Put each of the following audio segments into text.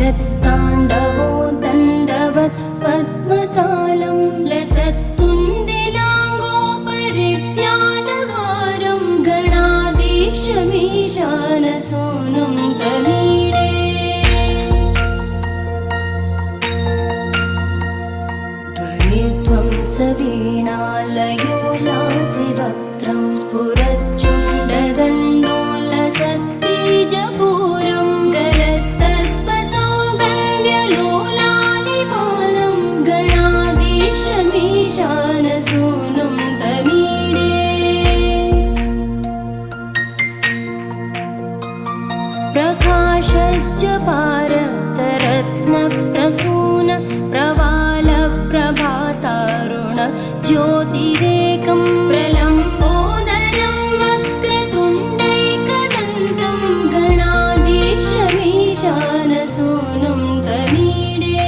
जलत्ताण्डवो दण्डवत् पद्मतालं लसत्तुन्दिलाङ्गो परिज्ञानहारं गणाधीशमीशानसूनुं तमीडे त्वरित्वं सवीणालयो लासिवक्त्रं स्फुरच्चुण्डदण्डो लसत्तीजपूरं गलत्तर्पसौगन्ध्यलोलालिपानं गणाधीशमीशानसूनुं तमीडे प्रकाशज्जपारक्तरत्नप्रसून प्रवालप्रभातारुण ज्योतिरेकं प्रलम्बोदरं वक्रतुण्डैकदन्तं गणाधीशमीशानसूनुं तमीडे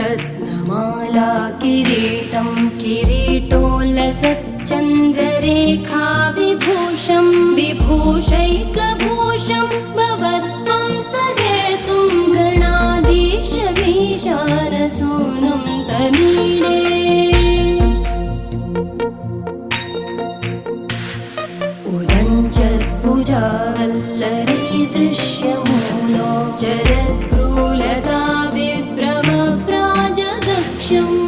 स्फुरद्रत्नमाला किरीटं किरीटोल्लसच्चन्द्ररेखा विभूषं विभूषैकभूषं भवत्वं सहेतुं गणाधीशमीशानसूनुं तमीडे उदञ्चत्भुजावल्लरी दृश्यमूलो जरद्भ्रूलता विभ्रमप्राजदक्षं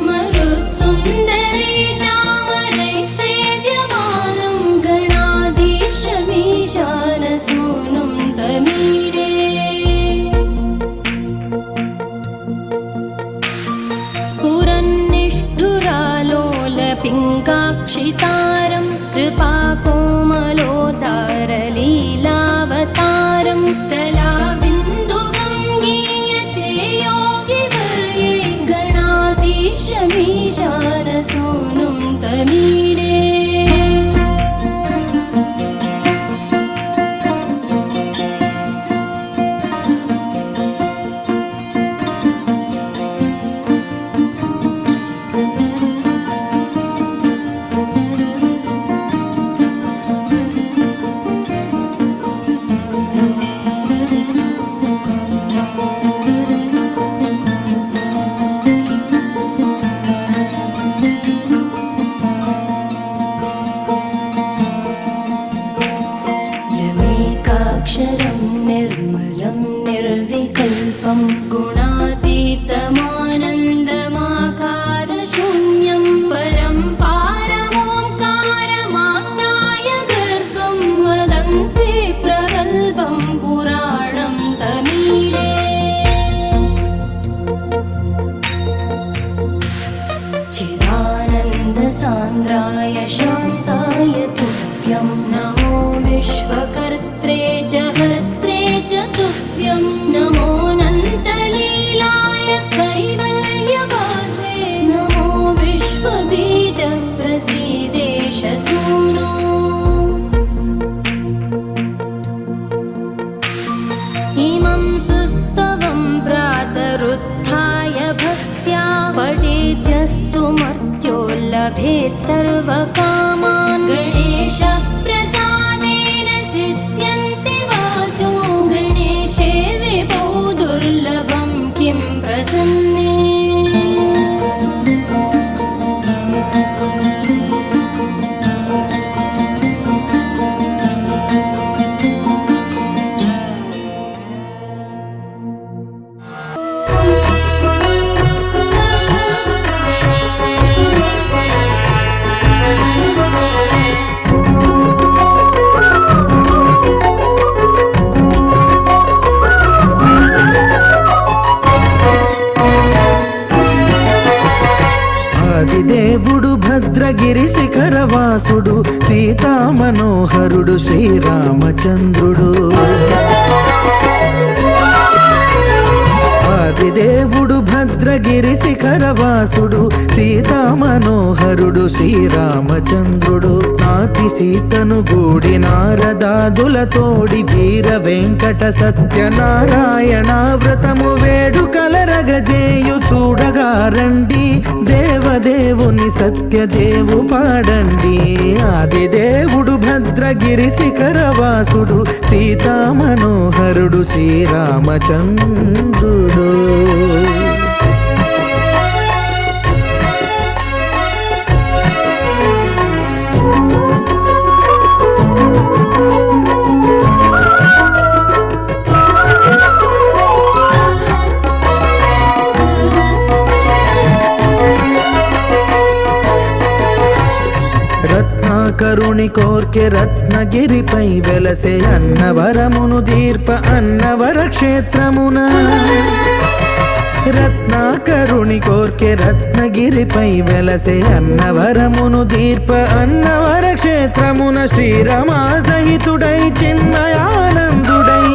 मरुत्सुन्दरी चामरैः सेव्यमानं गणाधीशमीशानसूनुं तमीडे स्फुरन्निष्ठुरालोलपिङ्गाक्षितारं कृपाकोमलोदारलीलावतारं कलाबिन्दुकं गीयते योगिवर्ये गणाधीशमीशानसूनुं तमीडे यमेकाक्षरं निर्मलं निर्विकल्पं गुणातीतमानन्दमाकारशून्यं परं पारमोङ्कारमाज्ञाय गर्भं वदन्ति प्रगल्भं पुराणं तमीडे चिदानन्दसान्द्राय शान्ताय तुभ्यं नमो विश्वकर्त्रे च हर्त्रे च तुभ्यं नमोऽनन्तलीलाय कैवल्यवासे नमो विश्वबीजप्रसीदेश सूनो इमं सुस्तवं प्रातरुत्थाय भक्त्या पठेद्यस्तु मर्त्यो लभेत् सर्वकामान् गणेशप्रसादेन सिद्ध्यन्ति वाचो गणेशे विभो दुर्लभं किं प्रसन्ने దేవుడు భద్రగిరి శిఖరవాసుడు శ్రీ సీతా మనోహరుడు శ్రీరామచంద్రుడు. ఆదిదేవుడు భద్రగిరి శిఖరవాసుడు సీతా మనోహరుడు శ్రీరామచంద్రుడు. నాతి సీతను గూడి నారదాదులతోడి వీర వెంకట సత్యనారాయణ వ్రతము వేడుకలరగజేయు చూడగా రండి, దేవదేవుని సత్యదేవు పాడండి. ఆదిదేవుడు భద్రగిరి శిఖరవాసుడు సీతా మనోహరుడు శ్రీరామచంద్రుడు. రత్నాకరుని కోర్కె రత్నగిరిపై వెలసే అన్నవరమును దీర్ప అన్నవర క్షేత్రమున. రత్నాకరుని కోర్కె రత్నగిరిపై వెలసే అన్నవరమును దీర్ప అన్నవర క్షేత్రమున. శ్రీరమా సహితుడై చిన్మయానందుడై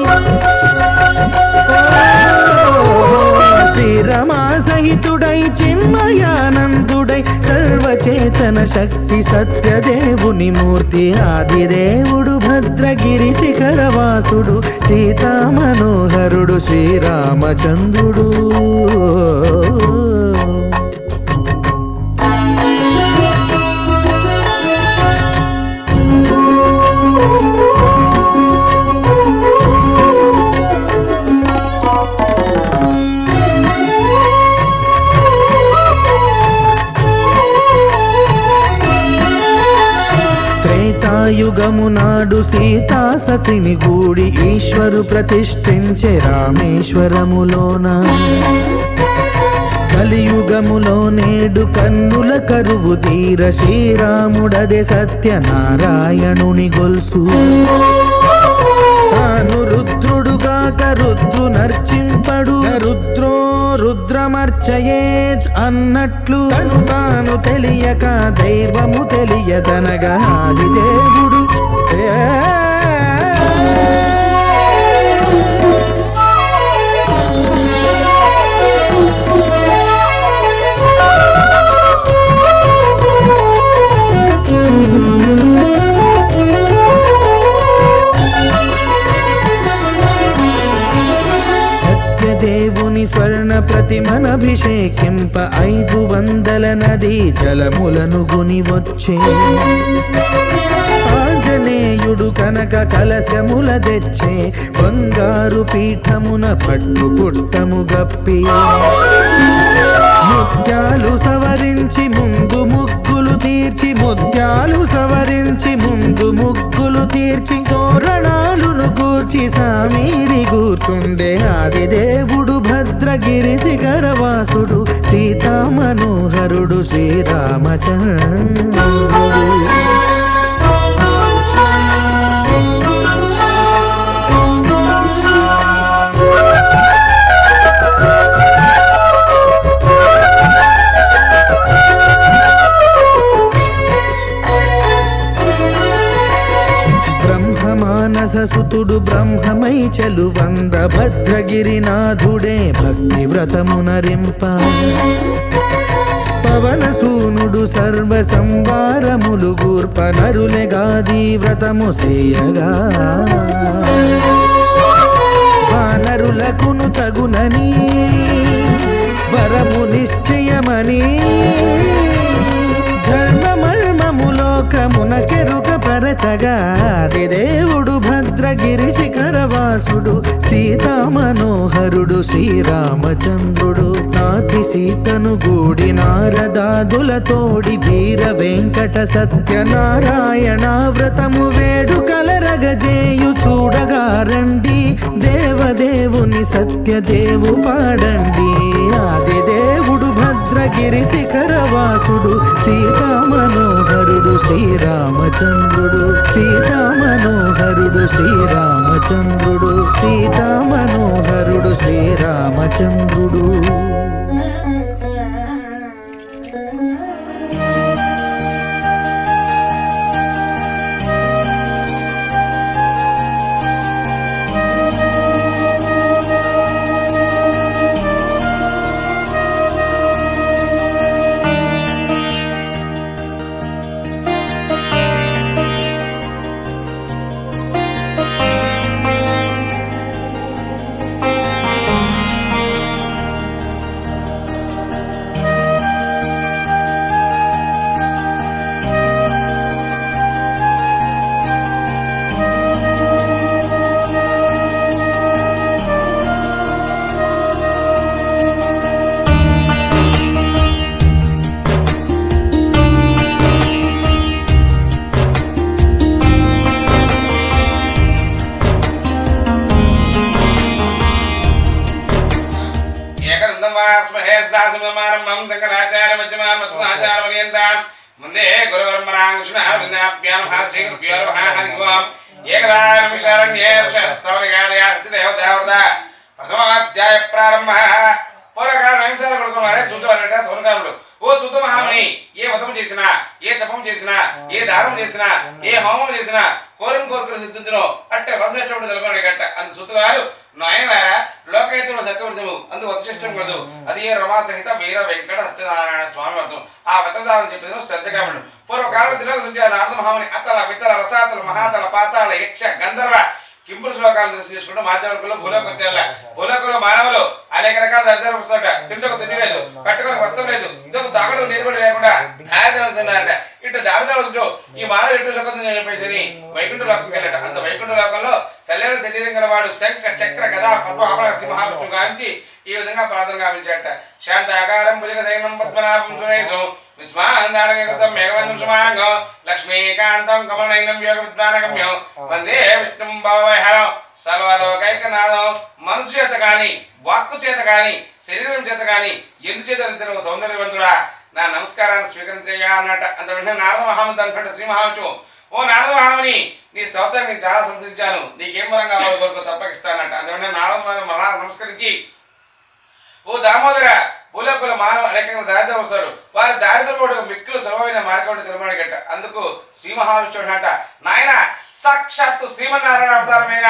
శ్రీరమా సహితుడై చిన్మయానందుడై సర్వచేతన శక్తి సత్యదేవుని మూర్తి. ఆదిదేవుడు భద్రగిరి శిఖరవాసుడు సీతా మనోహరుడు శ్రీరామచంద్రుడు. త్రేతాయుగము నాడు సీతా సతిని గూడి ఈశ్వరు ప్రతిష్ఠించే రామేశ్వరములోన. కలియుగములో నేడు కన్నుల కరువు తీర శ్రీరాముడదే సత్యనారాయణుని గొల్సు. తాను రుద్రుడుగాక రుద్రు నర్చింపడు, రుద్రో రుద్రమర్చయేత్ అన్నట్లు తను తాను తెలియక దైవము తెలియదనగా ఆదిదేవుడు దేవుని స్వర్ణ ప్రతిమనభిషేకింప 500 నదీ జలములను గుని వచ్చే. ఆంజనేయుడు కనక కలశముల తెచ్చే, బంగారు పీఠమున పట్టు పుట్టము గప్పి. ముత్యాలు సవరించి ముందు ముగ్గులు తీర్చి, ముత్యాలు సవరించి ముందు ముగ్గులు తీర్చి, తోరణాలును కూర్చి సామీరి కూర్చుండే. ఆదిదేవుడు భద్రగిరి శిఖరవాసుడు సీతా మనోహరుడు శ్రీరామచంద్రుడు. మానససుతుడు బ్రహ్మమై చెలువంద భద్రగిరినాథుడే భక్తి వ్రతమునరింప. పవనసూనుడు సర్వ సంవారములు గూర్ప నరులెగాది వ్రతము సేయగా. వానరులకును తగునని వరము నిశ్చయమని, ధర్మమర్మములోకమునకెరుక పరచగా. ఆదిదేవుడు భద్రగిరి శిఖరవాసుడు సీతా మనోహరుడు శ్రీరామచంద్రుడు. నాతి సీతను గూడి నారదాదులతోడి వీర వెంకట సత్యనారాయణ వ్రతము వేడుకలరగజేయు చూడగా రండి, దేవదేవుని సత్యదేవు పాడండి. ఆదిదేవుడు భద్రగిరి శిఖరవాసుడు సీతా మనోహరుడు శ్రీరామచంద్రుడు. సీతా మనోహరుడు శ్రీరామచంద్రుడు. సీతా మనోహరుడు శ్రీరామచంద్రుడు. సమారంభం శంకరాచార్య మధ్యమాం మధ్వాచార్య పర్యంతం ముందే గురువర్మరాం కృష్ణాభ్యాం శ్రీ గురుభ్యో నమః హరి ఓం ఏకదా నిమిషారణ్యే ఋషస్తవనిగాదయా సత్యదేవదేవత ప్రథమాధ్యాయ ప్రారంభ పూర్వకాలం నిమిషాలు పడుకున్నారే చూద్దామంట సౌనకాముడు ఓ సుతమహామణి ఏ వ్రతం చేసినా ఏ తపం చేసినా ఏ దానం చేసినా ఏ హోమం చేసినా కోరుకులు సిద్ధించును అట్టే వధశ్రేష్ఠుడు తెలపండి గట్ట అందు సుతుగారు నాయనారా లోకైతులు చక్కబడతాము అందు వధశ్రేష్టం కలదు అది ఏ రమా సహిత వీర వెంకట సత్యనారాయణ స్వామి వ్రతం ఆ వ్రతదానం చెప్పేది శ్రద్ధగా ఉండు పూర్వకాలం తిలక సుజా నారద మహామణి అతల వితల రసాతల మహాతల పాతాళ యక్ష గంధర్వ కింపురు శ్లోకాలను దర్శనం చేసుకుంటూ మాధ్యమికులు భూలోకి వచ్చేలా భూలోకంలో మానవులు అనేక రకాల దరిద్రం వస్తారట తింటకు తిండి లేదు కట్టుకొని వస్త్రం లేదు ఇంకొక తాగడం నీరు కూడా లేకుండా దారిద్రం ఇటు దారిద్రం ఈ మానవుడు ఎటు సుఖం చెప్పేసి వైకుంఠ లోకంకి వెళ్ళట అంత వైకుంఠ లోకంలో తెల్లని శరీరం గల వాడు శంఖ చక్ర గదా పద్మ ఆభరణ మహావిష్ణువు గాంచి ఈ విధంగా ప్రార్థన గావించాట శాంతాకారం భుజగ శయనం పద్మనాభం సురేశం విస్మాందానకృతం మేఘవంతం సుమాంగం లక్ష్మీకాంతం కమలనయనం యోగ విద్వానగమ్యం వందే విష్ణుం భవవైహరం సర్వలోకైకనాథం మనసు చేత గాని వాక్కు చేత గాని శరీరం చేత గాని ఎందు చేత సౌందర్యవంతుడా నా నమస్కారాన్ని స్వీకరించయ్యా అన్నట్ట అంత వెంటనే నారద మహాముని అనుకుంటే శ్రీ మహావిష్ణువు ఓ నారద మహాముని నీ స్తోత్రాన్ని నేను చాలా సంతోషించాను నీకేం వరం కావాలి కొరకు తప్పకిస్తానట అంత వెంటనే నారద మహాముని మరలా నమస్కరించి ఓ దామోదర భూలోకుల మానవ అనేక దారిద్రం వస్తాడు వారి దారిద్రపోడు మిక్కులు సులభమైన మార్గం తిరుమల గట్ట అందుకు శ్రీ మహావిష్ణుడు అంట నాయన సాక్షాత్తు శ్రీమన్నారాయణ అవతారమైన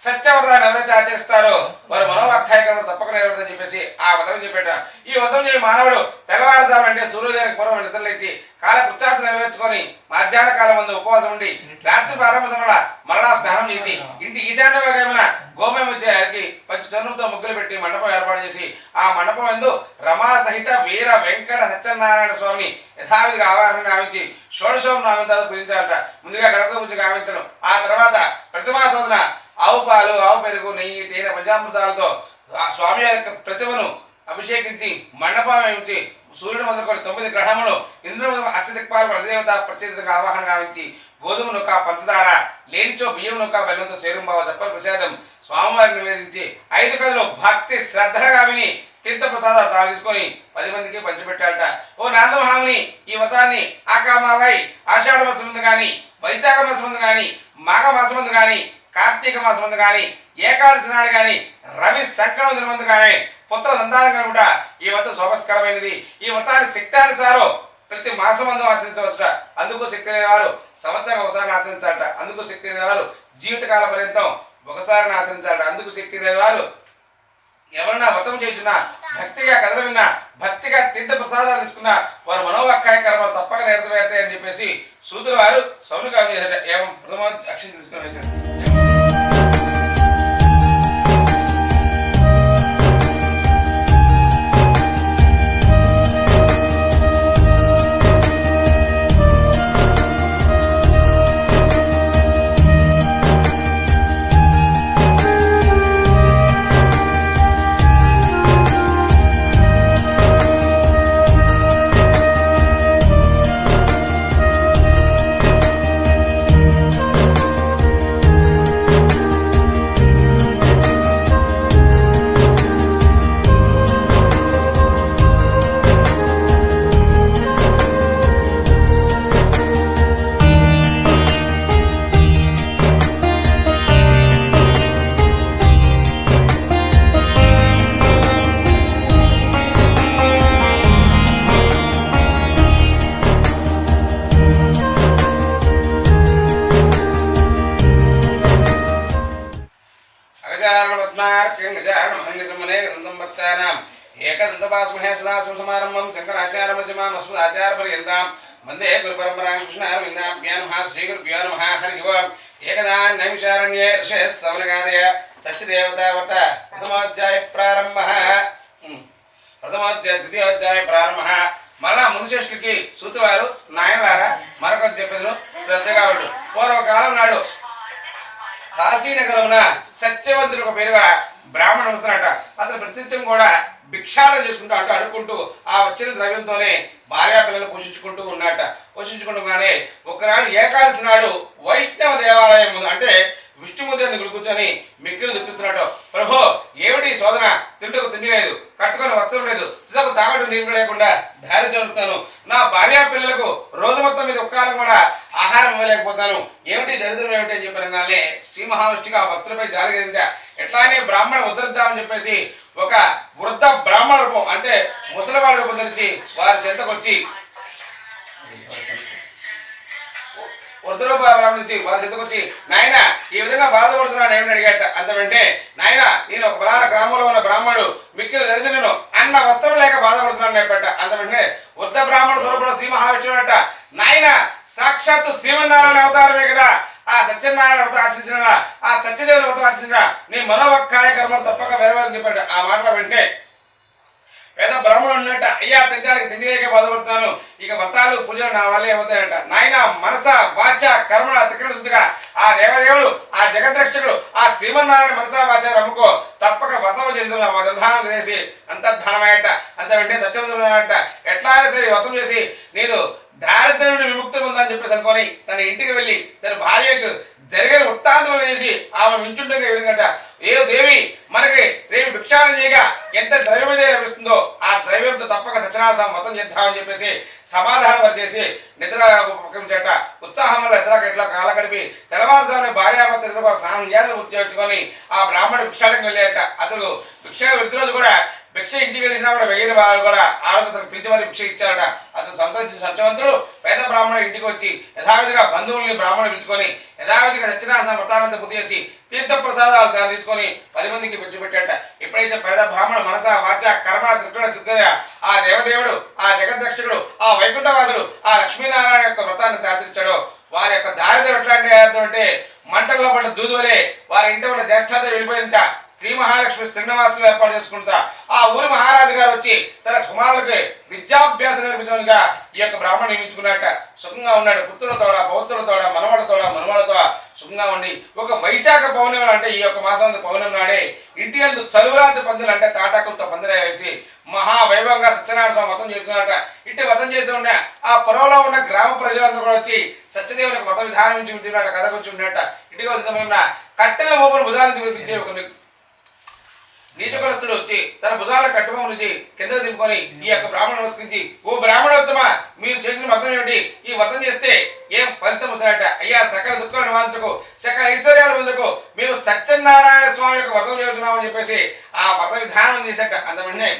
సత్యవ్రతాన్ని ఎవరైతే ఆచరిస్తారో వారు మనోవాఖ్యాయకరణ తప్పక నెరవేరుతుందని చెప్పేసి ఆ వ్రతం చెప్పేట ఈ వ్రతం చేయ మానవుడు తెల్లవారుజాము అంటే సూర్యోదయానికి పూర్వం నిద్రలేచి కాల కృత్యాలు నెరవేర్చుకొని మధ్యాహ్న కాలం ముందు ఉపవాసం ఉండి రాత్రి ప్రారంభ సమయంలో మరలా స్నానం చేసి ఇంటి ఈశాన్య భాగమైన గోమయం వచ్చేకి పంచి చర్మంతో ముగ్గులు పెట్టి మండపం ఏర్పాటు చేసి ఆ మండపం ఎందు రమా సహిత వీర వెంకట సత్యనారాయణ స్వామిని యథావిధిగా ఆవాహన గావించి షోడశోం నామంతాలు పూజించాలట ముందుగా గణపతి పూజ గావించడం ఆ తర్వాత ప్రతిమా శోధన ఆవు పాలు ఆవు పెరుగు నెయ్యి తేనె పంచామృతాలతో ఆ స్వామి యొక్క ప్రతిమను అభిషేకించి మండపం వేయించి సూర్యుడు మొదలుకొని 9 గ్రహములు ఇంద్రుడు అచ్చదిక్పాలకు అధిదేవత ప్రత్యేకంగా ఆవాహన గావించి గోధుమ నొక్క పంచదార లేనిచో బియ్యం నొక్క బెల్లంతో చేరుంబావ చెప్పల ప్రసాదం స్వామివారిని నివేదించి 5 కథలు భక్తి శ్రద్ధగా విని తీర్థ ప్రసాదాలు తాను తీసుకొని 10 మందికి పంచిపెట్టాడట ఓ నారద మహాముని ఈ వ్రతాన్ని ఆకామావై ఆషాఢ మాసం ముందు గాని వైశాఖ మాసం ముందు గాని మాఘ మాసం ముందు గాని కార్తీక మాసం ముందు గాని ఏకాదశి నాడు గాని రవి సంక్రమణ ముందు గాని పుత్ర సంతానం కనుక ఈ వ్రతం శోభస్కరమైనది ఈ వ్రతాన్ని శక్తానుసారం ప్రతి మాసం మందు ఆచరించవచ్చుట అందుకు శక్తి లేని వారు సంవత్సరం ఒకసారి ఆచరించాలట అందుకు శక్తి లేని వారు జీవితకాల పర్యంతం ఒకసారి ఆచరించాలట అందుకు శక్తి లేని వారు ఎవరన్నా వ్రతం చేస్తున్నా భక్తిగా కథలు విన్నా భక్తిగా తీర్థ ప్రసాదాలు తీసుకున్నా వారు మనోవాఖ్యాయ కర్మలు తప్పక నెరవేరుతాయి అని చెప్పేసి సూదుల వారు సౌనుగా ఏం ప్రథమ అక్షం తీసుకుని వేశారు समारंभं शंकराचार्य मध्यमाम् अस्मदाचार्य पर्यन्तां वन्दे गुरुपरम्परां कृष्णारविन्दाभ्यां श्रीगुरुभ्यो नमः हरि ओम् एकदा नैमिषारण्ये ऋषयस्तवनगादय सच्चिदेवतावत प्रथमोऽध्याय प्रारम्भः द्वितीयोऽध्याय प्रारम्भः మళ్ళా మునిశ్రేష్ఠుడికి సూతువారు నాయనవారా మరొక చెప్పేది శ్రద్ధగా ఉండు పూర్వకాలం నాడు కాశీనగరమున సత్యవంతుడు ఒక పేరుగా బ్రాహ్మణ వస్తున్నాడట అతను ప్రతినిత్యం కూడా భిక్షాటన చేసుకుంటూ అంటూ అడుక్కుంటూ ఆ వచ్చిన ద్రవ్యంతోనే భార్యా పిల్లలు పోషించుకుంటూ ఉన్నట పోషించుకుంటూగానే ఒకనాడు ఏకాదశి నాడు వైష్ణవ దేవాలయం ముందు అంటే విష్ణుమూర్తి అందుకు కూర్చొని మిక్కిలు దుఃఖిస్తున్నాడు. ప్రభు, ఏమిటి శోధన? తింటకు తిండి లేదు, కట్టుకొని వస్త్రం లేదు, తుదకు తాగట్టు నీరు లేకుండా దారిద్ర్యం జరుగుతాను. నా భార్య పిల్లలకు రోజు మొత్తం మీద ఒక్కకాలం కూడా ఆహారం ఇవ్వలేకపోతాను. ఏమిటి దరిద్రం ఏమిటి అని చెప్పినగానే శ్రీ మహావిష్ణువుకి ఆ భక్తులపై జాలి కలిగిందా. ఎట్లానే బ్రాహ్మణ ఉద్ధరిద్దామని చెప్పేసి ఒక వృద్ధ బ్రాహ్మణ రూపం అంటే ముసలివాళ్ళ రూపం ధరించి వారి చెంతకొచ్చి నుంచి వారి చెంతకొచ్చి నాయన ఈ విధంగా బాధపడుతున్నాను ఏమిటి అడిగాట. అంత వెంటే నాయన నేను ఒక బలాన గ్రామంలో ఉన్న బ్రాహ్మణుడు మిక్కిలి దరిద్రులను అన్న వస్త్రం లేక బాధపడుతున్నాను చెప్పట. అంత వెంటనే వృద్ధ బ్రాహ్మణ స్వరూపంలో శ్రీ మహావిష్ణువు అట, నాయన సాక్షాత్తు శ్రీమన్నారాయణ అవతారమే కదా, ఆ సత్యనారాయణ వ్రతం ఆచరించిన ఆ సత్యదేవుని వ్రతం ఆచరించిన నీ మనోవక్కాయ కర్మలు తప్పక వేరవేరని చెప్పాడు. ఆ మాటలు వెంటే పేద బ్రాహ్మణుడు ఉన్నట్ట, అయ్యా తింటానికి తిండి లేక బాధపడుతున్నాను, ఇక వ్రతాలు పూజలు నా వల్ల ఏమవుతాయంట. నాయన మనస వాచ కర్మల తిక్కడ శుద్ధిగా ఆ దేవదేవుడు ఆ జగద్రక్షకుడు ఆ శ్రీమన్నారాయణ మనస వాచ రమ్ముకో తప్పక వ్రతం చేసి నిర్ధారణ చేసి అంతర్ధానమయ్యట. అంత వెంటనే సత్యవంతుడు ఎట్లా అయినా సరే వ్రతం చేసి నేను దారిద్ర్యం నుండి విముక్తి పొందని చెప్పేసి అనుకొని తన ఇంటికి వెళ్ళి తన భార్యకు జరిగిన వృత్తాంతం వేసి ఆమె వింటుండగా విధంగా ఏ దేవి మనకి రేపు భిక్షాటన చేయగా ఎంత ద్రవ్యమే లభిస్తుందో ఆ ద్రవ్యంతో తప్పక సత్యనారాయణ వ్రతం చేద్దామని చెప్పేసి సమాధానం చేసి నిద్ర చేట ఉత్సాహం వల్ల ఎట్లా కాల గడిపి తెల్లవారుజామున భార్యాభర్త స్నానం చేసి ఆ బ్రాహ్మణ భిక్షాటకు వెళ్ళారట. అతను భిక్ష వెళ్తున్న రోజు కూడా భిక్ష ఇంటికి వెళ్ళినా కూడా వెయ్యిన వాళ్ళు కూడా ఆ రోజు అతను పిలిచి మరి భిక్ష ఇచ్చారట. అతను సంతోషించిన సత్యవంతుడు పేద బ్రాహ్మణుడు ఇంటికి వచ్చి యథావిధిగా బంధువుల్ని బ్రాహ్మణులు పిలుచుకొని యథావిధిగా సత్యనారాయణ వ్రతానంతా పూర్తి చేసి తీర్థ ప్రసాదాలు దాన్ని తీసుకొని 10 మందికి పిలిచిపెట్టాట. ఎప్పుడైతే పేద బ్రాహ్మణ మనస వాచ కర్మ త్రికరణ సిద్ధంగా ఆ దేవదేవుడు ఆ జగద్రక్షకుడు ఆ వైకుంఠవాసుడు ఆ లక్ష్మీనారాయణ యొక్క వ్రతాన్ని ఆచరించాడో వారి యొక్క దారిద్ర్యం ఎట్లాంటి అంటే మంటల్లో పడిన దూదు వలె వారి ఇంటి వల్ల జ్యేష్ఠత వెళ్ళిపోయింట. శ్రీ మహాలక్ష్మి శ్రీనివాసులు ఏర్పాటు చేసుకుంటా ఆ ఊరి మహారాజు గారు వచ్చి తన కుమారులకి విద్యాభ్యాసం నేర్పించడానికి ఈ యొక్క బ్రాహ్మణ్ నియమించుకున్నట్ట. సుఖంగా ఉన్నాడు. పుత్రులతోడ పౌత్రులతోడ మనవడతో సుఖంగా ఉండి ఒక వైశాఖ పౌర్ణమి అంటే ఈ యొక్క మాసం పౌర్ణమి నాడే ఇంటి అందు చలువరాత్రి పందులు అంటే తాటాకులతో పందిరే వేసి మహావైభవంగా సత్యనారాయణ స్వామి వ్రతం చేస్తున్నట్ట. ఇట్టి వ్రతం చేస్తున్న ఆ పొలంలో ఉన్న గ్రామ ప్రజలందరూ కూడా వచ్చి సత్యదేవుని వ్రత విధానం నుంచి ఉంటున్నట్ట కథ గురించి ఉన్నట్ట. ఇటీవల సమయంలో కట్టెల మోపును భుజాల చూపించే ఒక నీచకులస్తుడు వచ్చి తన భుజాల కట్టుబొమ్మ నుంచి కింద దింపుకొని ఈ యొక్క బ్రాహ్మణ నమస్కరించి, ఓ బ్రాహ్మణోత్తమ, మీరు చేసిన వ్రతం ఏమిటి? ఈ వ్రతం చేస్తే ఏం ఫలితం వస్తాడట. అయ్యా సకల దుఃఖాలు నివారించకు సకల ఐశ్వర్యాలు పొందకు మేము సత్యనారాయణ స్వామి యొక్క వ్రతం చేస్తున్నామని చెప్పేసి ఆ వ్రత విధానం చేసేట. అంత వెంటనే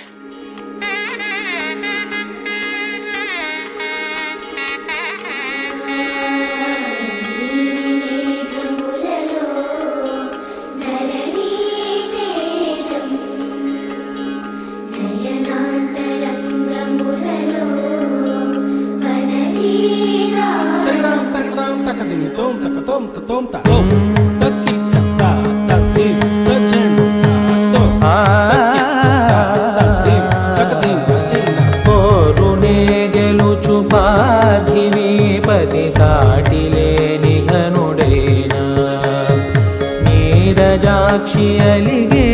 నీరజాక్షి అలిగే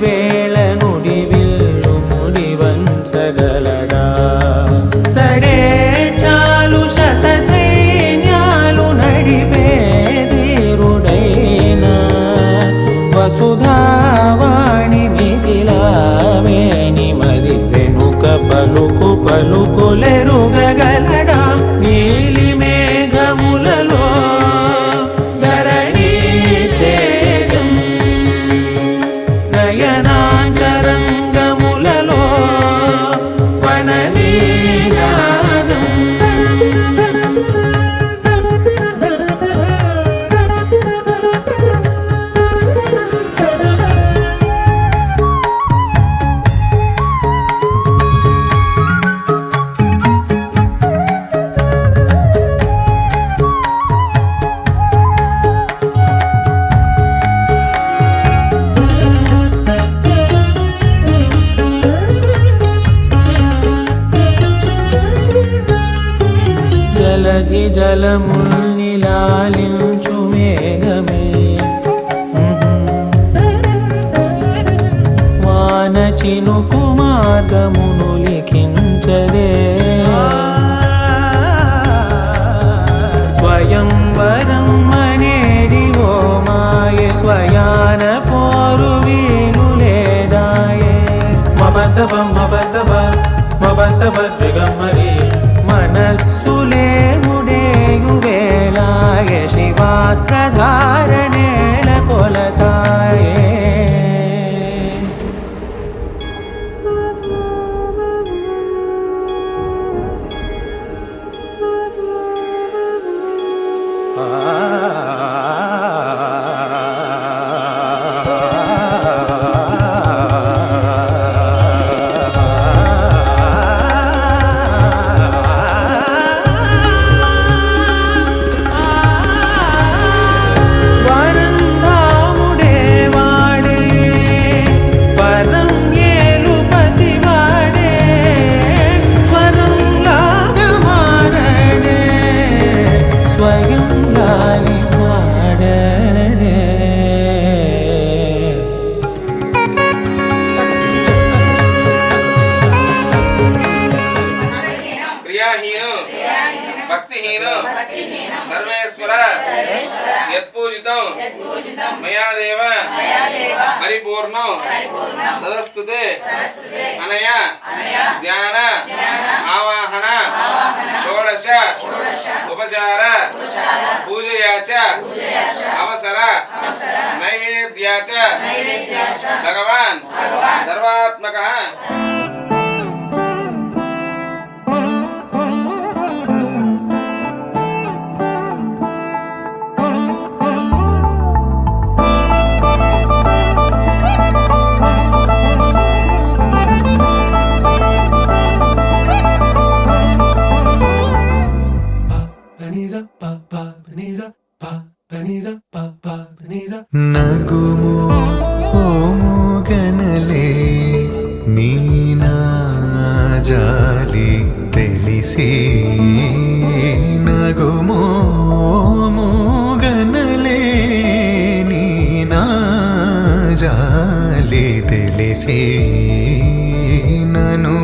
వేళ నుడి విల్లు ముడి వంచగలడా సడే చాలు శత సైన్యాలు నడిపే ధీరుడైనా వసుధావాణి మిథిలావేణి మది వెనుక పలుకులెరుగగలడా నీలి మేఘములలో నయనాంతరంగములలో వననీనాదం జలధి జలముల్నిలాలించు మేఘమే వాన చినుకు మార్గమును లిఖించదే స్వయంవరం అనేడి ఓ మాయ స్వయాన పోరు వీలు లేదాయే మబద్దబం మబద్దబ మబద్దబద్రిగమ్మరి మనస్సులేముడేయు వేళాయ శివాస్త్రధారణేల కొలతాయే సర్వేశ్వర యత్పూజితం మయా దేవ పరిపూర్ణం తదస్తుతే అనయా ధ్యాన ఆవాహన షోడశ ఉపచార పూజయా చ అవసర నైవేద్యా చ భగవాన్ సర్వాత్మకః నగుము ఓము గనలే నీనా జాలి తెలిసి నగుము ఓము గనలే నీనా జాలి తెలిసి నను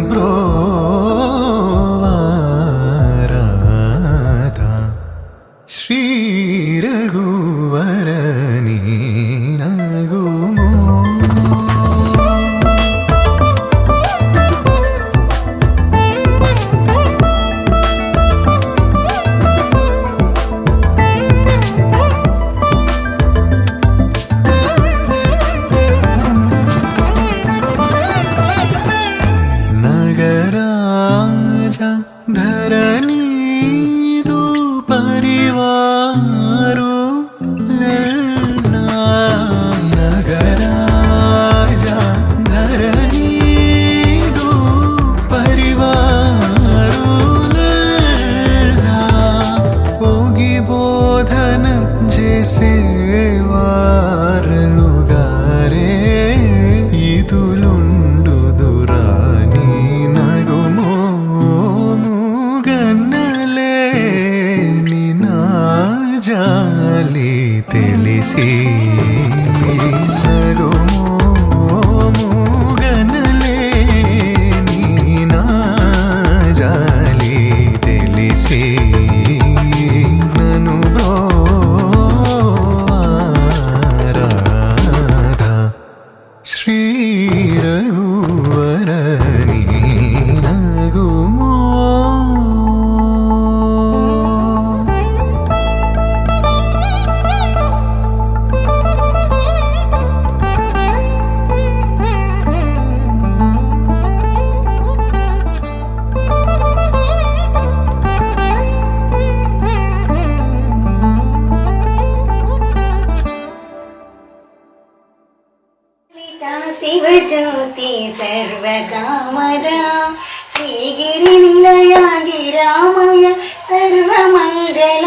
బ్రోవారాధా శ్రీ రఘువరని నగుమో నగరాజ ధరణి పరివారు నగరాజ ధరణీదు పరివారు ఓగి బోధన చేసేవారలుగారే ఇదులుండు దురాని నగుమో గన్నలే జాలి తెలిసి నగుమో గనలే నీనా జాలి తెలిసి నను బ్రోవారాధా శ్రీ రఘువరని నగుమో శివజ్యోతి సర్వకామదా శ్రీగిరి నిలయ గిరామయ సర్వమంగళ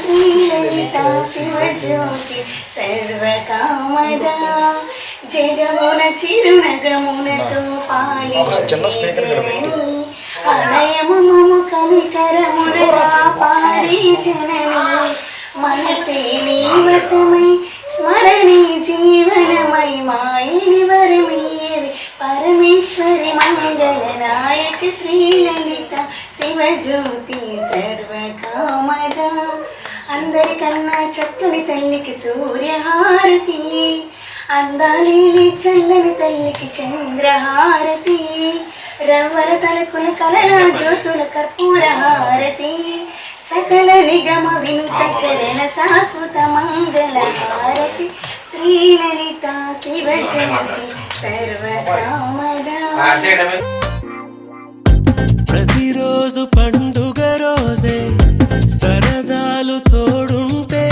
శ్రీలలిత శివజ్యోతి సర్వకామదా జగమున చిరునగమునతో పాలించని అనయమము కనికరమున కాపాడి జనని మనసే నీ వశమై స్మరణి జీవనమై మాయని వరమీయవి పరమేశ్వరి మంగళ నాయక శ్రీలలిత శివజ్యోతి సర్వకామద అందరికన్నా చక్కని తల్లికి సూర్యహారతి, అందాలి చల్లని తల్లికి చంద్రహారతి, రవ్వల తలకుల కలల జ్యోతుల కర్పూర హారతి, సకల నిగమ వినుత చరణ శాశ్వత మంగళ హారతి, శ్రీలలిత శివజనకి సర్వకామదా. ప్రతిరోజు పండుగ రోజే సరదాలు తోడుంటే,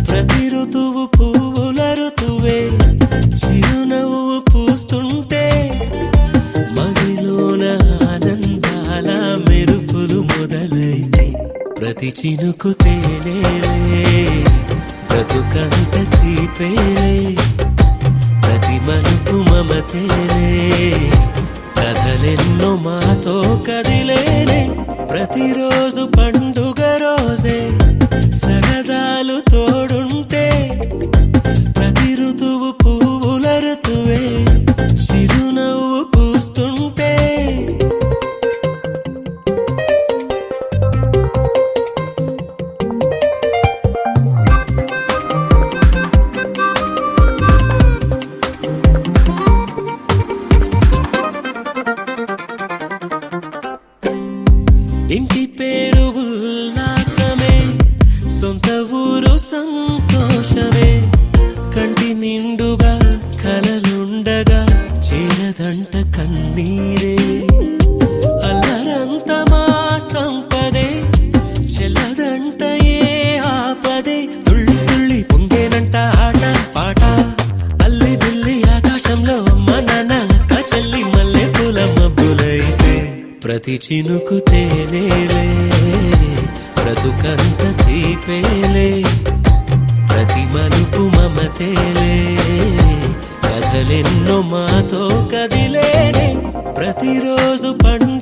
ప్రతి ఋతువు పువ్వుల ఋతువే చిరునవ్వు పూస్తుంటే, మదిలోన ఆనందాల మెరుపులు మొదలైతే, ప్రతి చినుకు తేనేలే బ్రతుకంత తీపేలే, ప్రతి మలుపు మమతేలే కథలెన్నో మాతో కదిలేనే. ప్రతిరోజు పండుగ రోజే సరదాలు తోడుంటే, ప్రతి ఋతువు పువ్వుల ఋతువే చిరునవ్వు పూస్తుంటే, ఇంటి పేరు ఉల్లాసమే, సొంత ఊరు సంతోషమే, కంటి నిండుగా కలలుండగా చేరదంట కన్నీరే, అల్లరంత మా సంపదే చెల్లదంట ఏ ఆపదే, తుళ్ళి తుళ్ళి పొంగేనంట ఆట పాట, అల్లి బిల్లి ఆకాశంలో అమ్మ నాన్న అక్క చెల్లి మల్లె పూల మబ్బులైతే, ప్రతి చినుకు తేనేలే బ్రతుకంత తీపేలే, ప్రతి మలుపు మమతేలే కథలెన్నో మాతో కదిలేనే. ప్రతిరోజు పండుగ